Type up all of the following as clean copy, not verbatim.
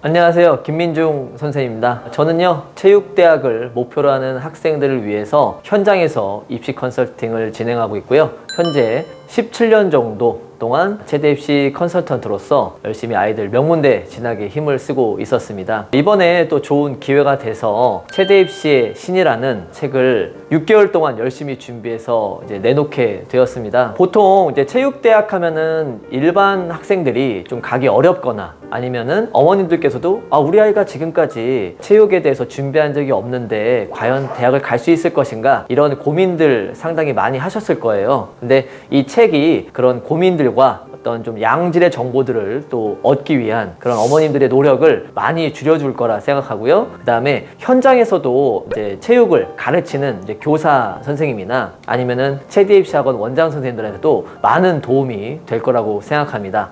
안녕하세요. 김민중 선생님입니다. 저는요, 체육대학을 목표로 하는 학생들을 위해서 현장에서 입시 컨설팅을 진행하고 있고요. 현재 17년 정도 동안 체대 입시 컨설턴트로서 열심히 아이들 명문대 진학에 힘을 쓰고 있었습니다. 이번에 또 좋은 기회가 돼서 체대 입시의 신이라는 책을 6개월 동안 열심히 준비해서 이제 내놓게 되었습니다. 보통 이제 체육대학 하면은 일반 학생들이 좀 가기 어렵거나 아니면은 어머님들께서도 우리 아이가 지금까지 체육에 대해서 준비한 적이 없는데 과연 대학을 갈 수 있을 것인가, 이런 고민들 상당히 많이 하셨을 거예요. 근데 이 책이 그런 고민들과 어떤 좀 양질의 정보들을 또 얻기 위한 그런 어머님들의 노력을 많이 줄여줄 거라 생각하고요. 그 다음에 현장에서도 이제 체육을 가르치는 이제 교사 선생님이나 아니면은 체대 입시학원 원장 선생님들한테도 많은 도움이 될 거라고 생각합니다.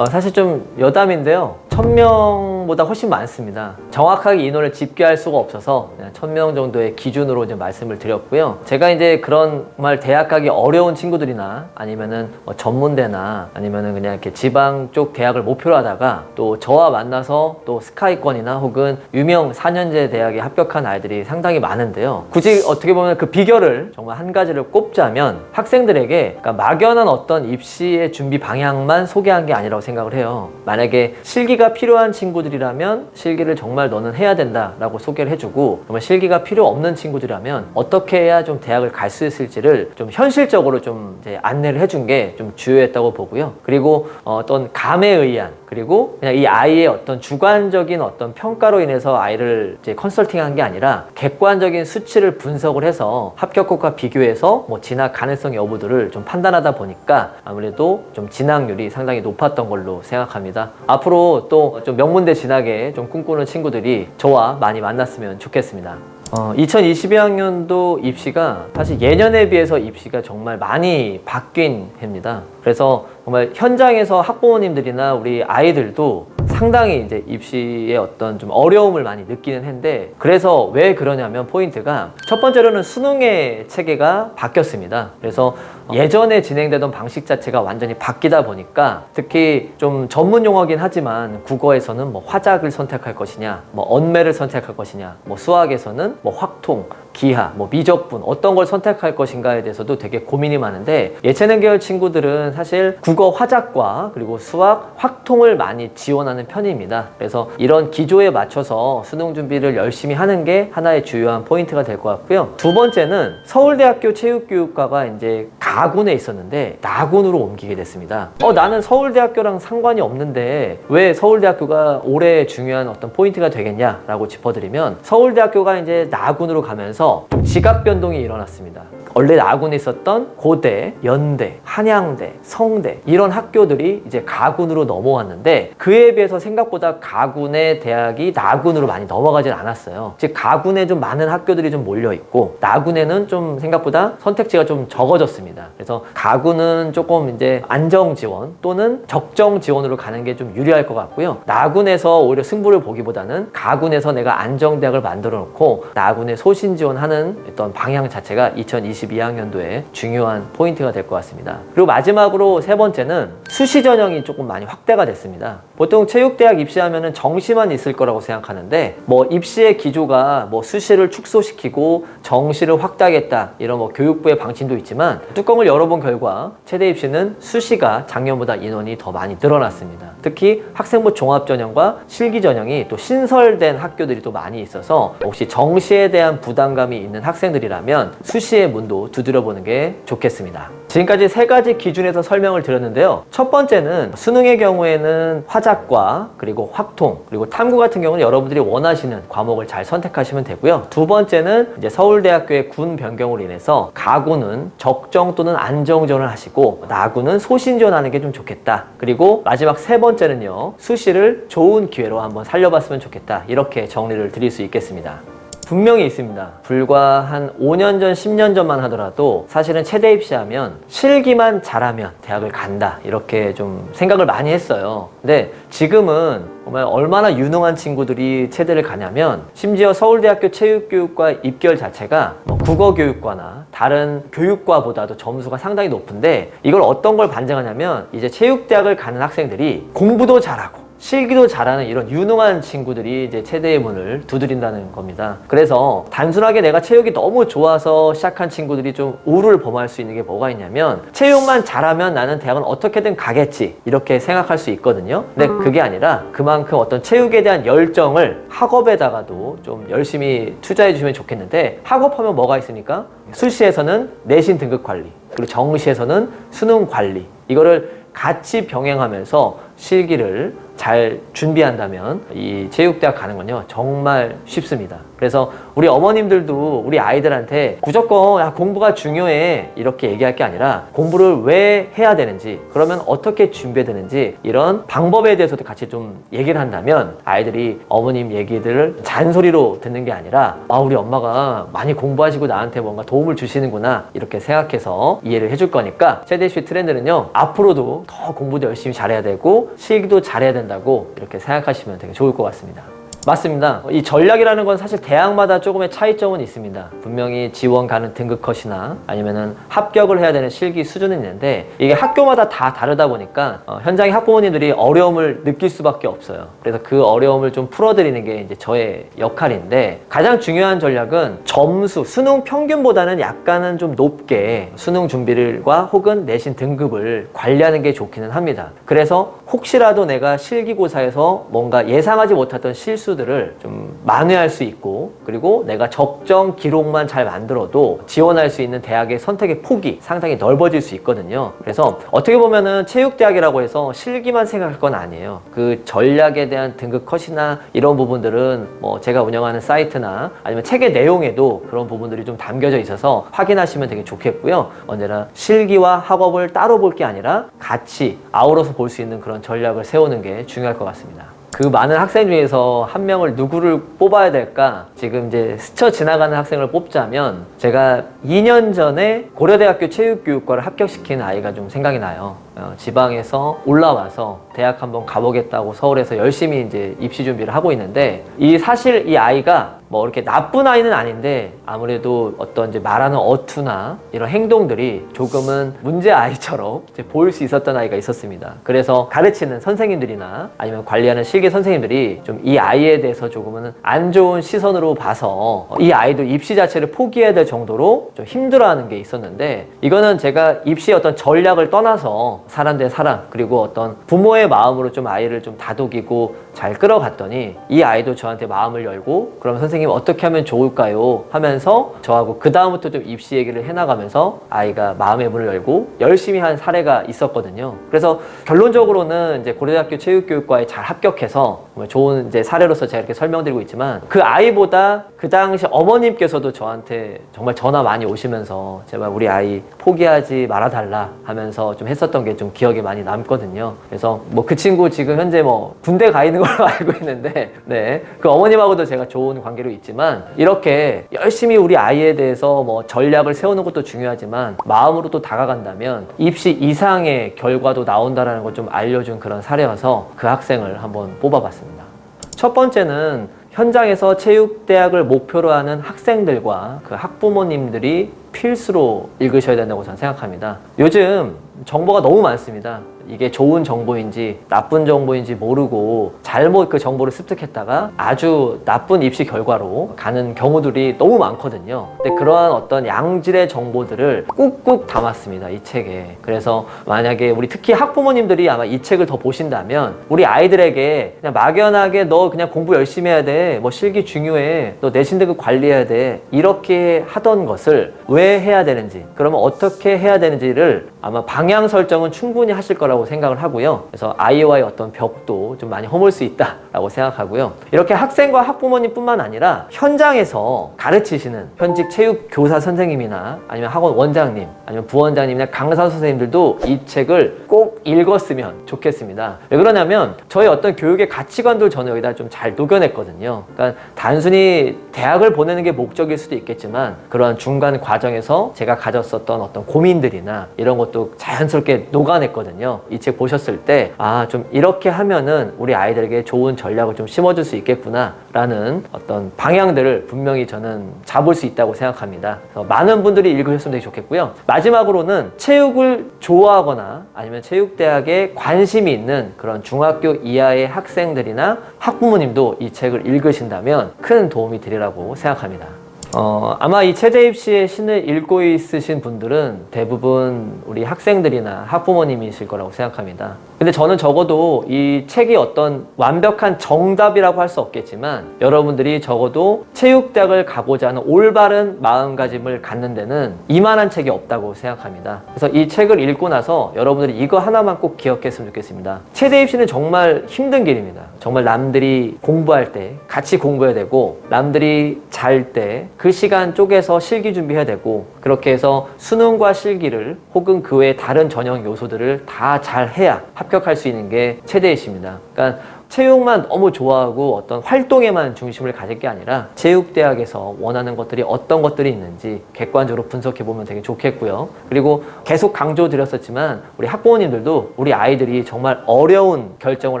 사실 좀 여담인데요, 1000명보다 훨씬 많습니다. 정확하게 인원을 집계할 수가 없어서 그냥 1000명 정도의 기준으로 이제 말씀을 드렸고요. 제가 이제 그런 정말 대학 가기 어려운 친구들이나 아니면은 전문대나 아니면은 그냥 이렇게 지방 쪽 대학을 목표로 하다가 또 저와 만나서 또 스카이권이나 혹은 유명 4년제 대학에 합격한 아이들이 상당히 많은데요. 굳이 어떻게 보면 그 비결을 정말 한 가지를 꼽자면 학생들에게 그러니까 막연한 어떤 입시의 준비 방향만 소개한 게 아니라고 생각을 해요. 만약에 실기가 필요한 친구들이라면 실기를 정말 너는 해야 된다 라고 소개를 해주고, 정말 실기가 필요 없는 친구들이라면 어떻게 해야 좀 대학을 갈 수 있을지를 좀 현실적으로 좀 이제 안내를 해준 게 좀 주요했다고 보고요. 그리고 어떤 감에 의한, 그리고 그냥 이 아이의 어떤 주관적인 어떤 평가로 인해서 아이를 이제 컨설팅한 게 아니라 객관적인 수치를 분석을 해서 합격국과 비교해서 뭐 진학 가능성 여부들을 좀 판단하다 보니까 아무래도 좀 진학률이 상당히 높았던 걸로 생각합니다. 앞으로 또 좀 명문대 진학에 좀 꿈꾸는 친구들이 저와 많이 만났으면 좋겠습니다. 2022학년도 입시가 사실 예년에 비해서 입시가 정말 많이 바뀐 해입니다. 그래서 정말 현장에서 학부모님들이나 우리 아이들도 상당히 이제 입시의 어떤 좀 어려움을 많이 느끼는 해인데, 그래서 왜 그러냐면 포인트가 첫 번째로는 수능의 체계가 바뀌었습니다. 그래서 예전에 진행되던 방식 자체가 완전히 바뀌다 보니까 특히 좀 전문 용어긴 하지만 국어에서는 뭐 화작을 선택할 것이냐, 뭐 언매를 선택할 것이냐, 뭐 수학에서는 뭐 확통, 기하, 뭐 미적분 어떤 걸 선택할 것인가에 대해서도 되게 고민이 많은데, 예체능 계열 친구들은 사실 국어 화작과 그리고 수학 확통을 많이 지원하는 편입니다. 그래서 이런 기조에 맞춰서 수능 준비를 열심히 하는 게 하나의 주요한 포인트가 될 것 같고요. 두 번째는 서울대학교 체육교육과가 이제 가군에 있었는데 나군으로 옮기게 됐습니다. 나는 서울대학교랑 상관이 없는데 왜 서울대학교가 올해 중요한 어떤 포인트가 되겠냐라고 짚어드리면, 서울대학교가 이제 나군으로 가면서 지각 변동이 일어났습니다. 원래 나군에 있었던 고대, 연대, 한양대, 성대 이런 학교들이 이제 가군으로 넘어왔는데, 그에 비해서 생각보다 가군의 대학이 나군으로 많이 넘어가질 않았어요. 즉 가군에 좀 많은 학교들이 좀 몰려있고 나군에는 좀 생각보다 선택지가 좀 적어졌습니다. 그래서 가군은 조금 이제 안정 지원 또는 적정 지원으로 가는 게 좀 유리할 것 같고요. 나군에서 오히려 승부를 보기보다는 가군에서 내가 안정대학을 만들어 놓고 나군에 소신 지원하는 어떤 방향 자체가 2022학년도에 중요한 포인트가 될 것 같습니다. 그리고 마지막으로 세 번째는 수시 전형이 조금 많이 확대가 됐습니다. 보통 체육대학 입시하면은 정시만 있을 거라고 생각하는데, 뭐 입시의 기조가 뭐 수시를 축소시키고 정시를 확대하겠다 이런 뭐 교육부의 방침도 있지만, 뚜껑을 열어본 결과 체대 입시는 수시가 작년보다 인원이 더 많이 늘어났습니다. 특히 학생부 종합전형과 실기전형이 또 신설된 학교들이 또 많이 있어서 혹시 정시에 대한 부담감이 있는 학생들이라면 수시의 문도 두드려보는 게 좋겠습니다. 지금까지 세 가지 기준에서 설명을 드렸는데요. 첫 번째는 수능의 경우에는 화작과 그리고 확통 그리고 탐구 같은 경우는 여러분들이 원하시는 과목을 잘 선택하시면 되고요. 두 번째는 이제 서울대학교의 군 변경으로 인해서 가군은 적정 또는 안정 지원을 하시고 나군은 소신 지원하는 게 좀 좋겠다. 그리고 마지막 세 번째는요, 수시를 좋은 기회로 한번 살려봤으면 좋겠다. 이렇게 정리를 드릴 수 있겠습니다. 분명히 있습니다. 불과 한 5년 전, 10년 전만 하더라도 사실은 체대 입시하면 실기만 잘하면 대학을 간다 이렇게 좀 생각을 많이 했어요. 근데 지금은 정말 얼마나 유능한 친구들이 체대를 가냐면, 심지어 서울대학교 체육교육과 입결 자체가 뭐 국어교육과나 다른 교육과보다도 점수가 상당히 높은데, 이걸 어떤 걸 반증하냐면 이제 체육대학을 가는 학생들이 공부도 잘하고 실기도 잘하는 이런 유능한 친구들이 이제 체대의 문을 두드린다는 겁니다. 그래서 단순하게 내가 체육이 너무 좋아서 시작한 친구들이 좀 우를 범할 수 있는 게 뭐가 있냐면 체육만 잘하면 나는 대학은 어떻게든 가겠지 이렇게 생각할 수 있거든요. 근데 그게 아니라 그만큼 어떤 체육에 대한 열정을 학업에다가도 좀 열심히 투자해 주시면 좋겠는데 학업하면 뭐가 있습니까? 수시에서는 내신 등급 관리, 그리고 정시에서는 수능 관리, 이거를 같이 병행하면서 실기를 잘 준비한다면 이 체육대학 가는 건요 정말 쉽습니다. 그래서 우리 어머님들도 우리 아이들한테 무조건 야, 공부가 중요해 이렇게 얘기할 게 아니라 공부를 왜 해야 되는지, 그러면 어떻게 준비해야 되는지 이런 방법에 대해서도 같이 좀 얘기를 한다면 아이들이 어머님 얘기들을 잔소리로 듣는 게 아니라 아, 우리 엄마가 많이 공부하시고 나한테 뭔가 도움을 주시는구나 이렇게 생각해서 이해를 해줄 거니까 체대입시 트렌드는요 앞으로도 더 공부도 열심히 잘해야 되고 실기도 잘해야 된다고 이렇게 생각하시면 되게 좋을 것 같습니다. 맞습니다. 이 전략이라는 건 사실 대학마다 조금의 차이점은 있습니다. 분명히 지원 가는 등급 컷이나 아니면은 합격을 해야 되는 실기 수준은 있는데 이게 학교마다 다 다르다 보니까 현장의 학부모님들이 어려움을 느낄 수밖에 없어요. 그래서 그 어려움을 좀 풀어드리는 게 이제 저의 역할인데, 가장 중요한 전략은 점수, 수능 평균보다는 약간은 좀 높게 수능 준비를과 혹은 내신 등급을 관리하는 게 좋기는 합니다. 그래서 혹시라도 내가 실기고사에서 뭔가 예상하지 못했던 실수들을 좀 만회할 수 있고, 그리고 내가 적정 기록만 잘 만들어도 지원할 수 있는 대학의 선택의 폭이 상당히 넓어질 수 있거든요. 그래서 어떻게 보면은 체육대학이라고 해서 실기만 생각할 건 아니에요. 그 전략에 대한 등급 컷이나 이런 부분들은 뭐 제가 운영하는 사이트나 아니면 책의 내용에도 그런 부분들이 좀 담겨져 있어서 확인하시면 되게 좋겠고요. 언제나 실기와 학업을 따로 볼 게 아니라 같이 아우러서 볼 수 있는 그런 전략을 세우는 게 중요할 것 같습니다. 그 많은 학생 중에서 한 명을 누구를 뽑아야 될까? 지금 이제 스쳐 지나가는 학생을 뽑자면 제가 2년 전에 고려대학교 체육교육과를 합격시킨 아이가 좀 생각이 나요. 지방에서 올라와서 대학 한번 가보겠다고 서울에서 열심히 이제 입시 준비를 하고 있는데, 사실 이 아이가 뭐 이렇게 나쁜 아이는 아닌데 아무래도 어떤 이제 말하는 어투나 이런 행동들이 조금은 문제 아이처럼 이제 보일 수 있었던 아이가 있었습니다. 그래서 가르치는 선생님들이나 아니면 관리하는 실기 선생님들이 좀 이 아이에 대해서 조금은 안 좋은 시선으로 봐서 이 아이도 입시 자체를 포기해야 될 정도로 좀 힘들어하는 게 있었는데, 이거는 제가 입시의 어떤 전략을 떠나서 사람 대 사람, 그리고 어떤 부모의 마음으로 좀 아이를 좀 다독이고 잘 끌어갔더니 이 아이도 저한테 마음을 열고, 그럼 선생님 어떻게 하면 좋을까요? 하면서 저하고 그 다음부터 좀 입시 얘기를 해나가면서 아이가 마음의 문을 열고 열심히 한 사례가 있었거든요. 그래서 결론적으로는 이제 고려대학교 체육교육과에 잘 합격해서 정말 좋은 이제 사례로서 제가 이렇게 설명드리고 있지만, 그 아이보다 그 당시 어머님께서도 저한테 정말 전화 많이 오시면서 제발 우리 아이 포기하지 말아달라 하면서 좀 했었던 게 좀 기억에 많이 남거든요. 그래서 뭐 그 친구 지금 현재 뭐 군대 가 있는 걸로 알고 있는데, 네, 그 어머님하고도 제가 좋은 관계로 있지만, 이렇게 열심히 우리 아이에 대해서 뭐 전략을 세우는 것도 중요하지만 마음으로 또 다가간다면 입시 이상의 결과도 나온다라는 걸 좀 알려준 그런 사례여서 그 학생을 한번 뽑아봤습니다. 첫 번째는 현장에서 체육대학을 목표로 하는 학생들과 그 학부모님들이 필수로 읽으셔야 된다고 저는 생각합니다. 요즘 정보가 너무 많습니다. 이게 좋은 정보인지 나쁜 정보인지 모르고 잘못 그 정보를 습득했다가 아주 나쁜 입시 결과로 가는 경우들이 너무 많거든요. 근데 그러한 어떤 양질의 정보들을 꾹꾹 담았습니다, 이 책에. 그래서 만약에 우리 특히 학부모님들이 아마 이 책을 더 보신다면 우리 아이들에게 그냥 막연하게 너 그냥 공부 열심히 해야 돼, 뭐 실기 중요해, 너 내신 등급 관리해야 돼, 이렇게 하던 것을 왜 해야 되는지, 그러면 어떻게 해야 되는지를 아마 방향 설정은 충분히 하실 거라고 생각을 하고요. 그래서 아이와의 어떤 벽도 좀 많이 허물 수 있다라고 생각하고요. 이렇게 학생과 학부모님뿐만 아니라 현장에서 가르치시는 현직 체육 교사 선생님이나 아니면 학원 원장님, 아니면 부원장님이나 강사 선생님들도 이 책을 꼭 읽었으면 좋겠습니다. 왜 그러냐면 저희 어떤 교육의 가치관들 저는 여기다 좀 잘 녹여냈거든요. 그러니까 단순히 대학을 보내는 게 목적일 수도 있겠지만 그런 중간 과정에서 제가 가졌었던 어떤 고민들이나 이런 것도 자연스럽게 녹아냈거든요. 이 책 보셨을 때 좀 이렇게 하면은 우리 아이들에게 좋은 전략을 좀 심어줄 수 있겠구나 라는 어떤 방향들을 분명히 저는 잡을 수 있다고 생각합니다. 그래서 많은 분들이 읽으셨으면 되게 좋겠고요. 마지막으로는 체육을 좋아하거나 아니면 체육 체육대학에 관심이 있는 그런 중학교 이하의 학생들이나 학부모님도 이 책을 읽으신다면 큰 도움이 되리라고 생각합니다. 아마 이 체대 입시의 신을 읽고 있으신 분들은 대부분 우리 학생들이나 학부모님이실 거라고 생각합니다. 근데 저는 적어도 이 책이 어떤 완벽한 정답이라고 할 수 없겠지만 여러분들이 적어도 체육대학을 가고자 하는 올바른 마음가짐을 갖는 데는 이만한 책이 없다고 생각합니다. 그래서 이 책을 읽고 나서 여러분들이 이거 하나만 꼭 기억했으면 좋겠습니다. 체대 입시는 정말 힘든 길입니다. 정말 남들이 공부할 때 같이 공부해야 되고, 남들이 잘 때 그 시간 쪼개서 실기 준비해야 되고, 그렇게 해서 수능과 실기를 혹은 그 외에 다른 전형 요소들을 다 잘 해야 합격할 수 있는 게 체대 입시입니다. 그러니까 체육만 너무 좋아하고 어떤 활동에만 중심을 가질 게 아니라 체육대학에서 원하는 것들이 어떤 것들이 있는지 객관적으로 분석해보면 되게 좋겠고요. 그리고 계속 강조드렸었지만 우리 학부모님들도 우리 아이들이 정말 어려운 결정을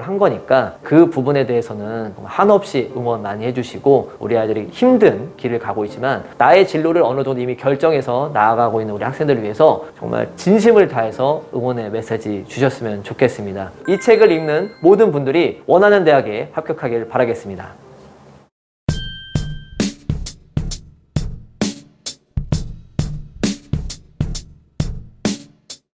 한 거니까 그 부분에 대해서는 한없이 응원 많이 해주시고, 우리 아이들이 힘든 길을 가고 있지만 나의 진로를 어느 정도 이미 결정해서 나아가고 있는 우리 학생들을 위해서 정말 진심을 다해서 응원의 메시지 주셨으면 좋겠습니다. 이 책을 읽는 모든 분들이 원하는 대학에 합격하길 바라겠습니다.